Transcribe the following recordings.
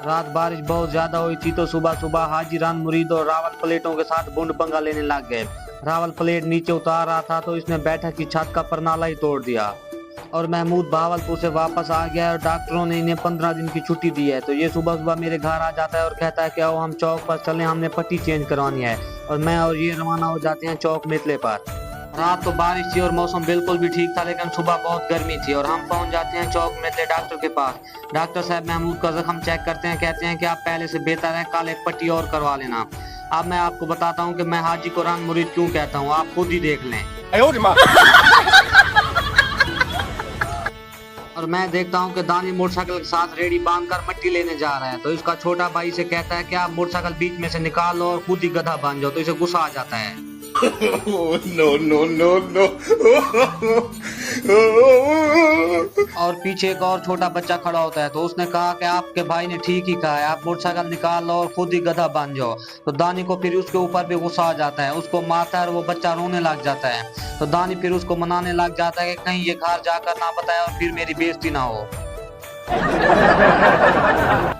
रात बारिश बहुत ज्यादा हुई थी तो सुबह सुबह हाजी रान मुरीद और रावल प्लेटों के साथ बूंद पंगा लेने लग गए। रावल प्लेट नीचे उतार रहा था तो इसने बैठक की छत का परनाला ही तोड़ दिया और महमूद बहावलपुर से वापस आ गया है और डॉक्टरों ने इन्हें 15 दिन की छुट्टी दी है। तो ये सुबह सुबह मेरे घर आ जाता है और कहता है कि आओ हम चौक पर चलें, हमने पट्टी चेंज करवानी है। और मैं और ये रवाना हो जाते हैं चौक मेतले पर। रात तो बारिश थी और मौसम बिल्कुल भी ठीक था, लेकिन सुबह बहुत गर्मी थी और हम पहुंच जाते हैं चौक मेतले डॉक्टर के पास। डॉक्टर साहब महमूद का जख्म चेक करते हैं, कहते हैं कि आप पहले से बेहतर है, कल एक पट्टी और करवा लेना। अब मैं आपको बताता हूँ कि मैं हाजी को रान मुरीद क्यों कहता हूँ, आप खुद ही देख लें। और मैं देखता हूँ कि दानी मोटरसाइकिल के साथ रेडी बांधकर मट्टी लेने जा रहा है। तो इसका छोटा भाई से कहता है कि आप मोटरसाइकिल बीच में से निकाल लो और खुद ही गधा बन जाओ। तो इसे गुस्सा आ जाता है। No no no no. और पीछे एक और छोटा बच्चा खड़ा होता है। तो उसने कहा कि आपके भाई ने ठीक ही कहा है, आप मोटरसाइकिल निकाल लो और खुद ही गधा बन जाओ। तो दानी को फिर उसके ऊपर भी गुस्सा आ जाता है, उसको मारता है और वो बच्चा रोने लग जाता है। तो दानी फिर उसको मनाने लग जाता है कि कहीं ये घर जाकर ना बताए और फिर मेरी बेइज्जती ना हो।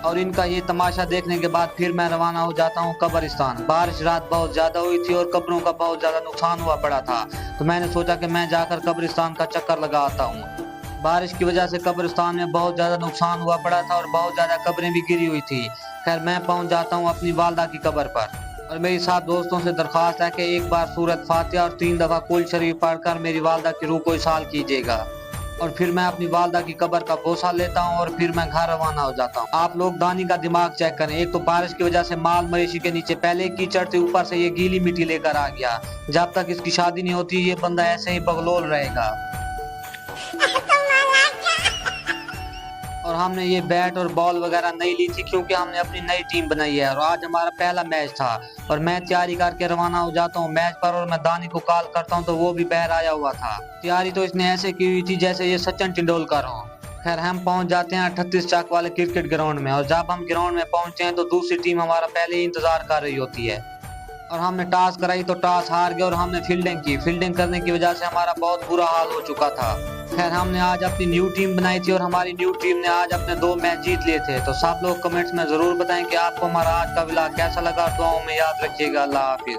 और इनका ये तमाशा देखने के बाद फिर मैं रवाना हो जाता हूँ कब्रिस्तान। बारिश रात बहुत ज्यादा हुई थी और कब्रों का बहुत ज्यादा नुकसान हुआ पड़ा था। तो मैंने सोचा कि मैं जाकर कब्रिस्तान का चक्कर लगा आता हूँ। बारिश की वजह से कब्रिस्तान में बहुत ज्यादा नुकसान हुआ पड़ा था और बहुत ज्यादा कब्रें भी गिरी हुई थी। खैर मैं पहुंच जाता हूँ अपनी वालदा की कब्र पर और मेरी 7 दोस्तों से दरख्वास्त है कि एक बार सूरत फातिहा और 3 दफा कुल शरीफ पढ़कर मेरी वालदा की रूह को इसाल कीजिएगा। और फिर मैं अपनी वालदा की कब्र का बोसा लेता हूँ और फिर मैं घर रवाना हो जाता हूँ। आप लोग दानी का दिमाग चेक करें, एक तो बारिश की वजह से माल मवेशी के नीचे पहले कीचड़ थी, ऊपर से ये गीली मिट्टी लेकर आ गया। जब तक इसकी शादी नहीं होती ये बंदा ऐसे ही बगलोल रहेगा। और हमने ये बैट और बॉल वगैरह नहीं ली थी क्योंकि हमने अपनी नई टीम बनाई है और आज हमारा पहला मैच था और मैं तैयारी करके रवाना हो जाता हूँ मैच पर। और मैं दानी को कॉल करता हूँ तो वो भी बाहर आया हुआ था। तैयारी तो इसने ऐसे की हुई थी जैसे ये सचिन तेंदुलकर हो। खैर हम पहुंच जाते हैं 38 चाक वाले क्रिकेट ग्राउंड में और जब हम ग्राउंड में पहुंचे हैं तो दूसरी टीम हमारा पहले ही इंतजार कर रही होती है। और हमने टॉस कराई तो टॉस हार गए और हमने फील्डिंग की। फील्डिंग करने की वजह से हमारा बहुत बुरा हाल हो चुका था। खैर हमने आज अपनी न्यू टीम बनाई थी और हमारी न्यू टीम ने आज अपने 2 मैच जीत लिए थे। तो सब लोग कमेंट्स में जरूर बताएं कि आपको हमारा आज का व्लॉग कैसा लगा। दुआओं में याद रखिएगा। अल्लाह हाफिज।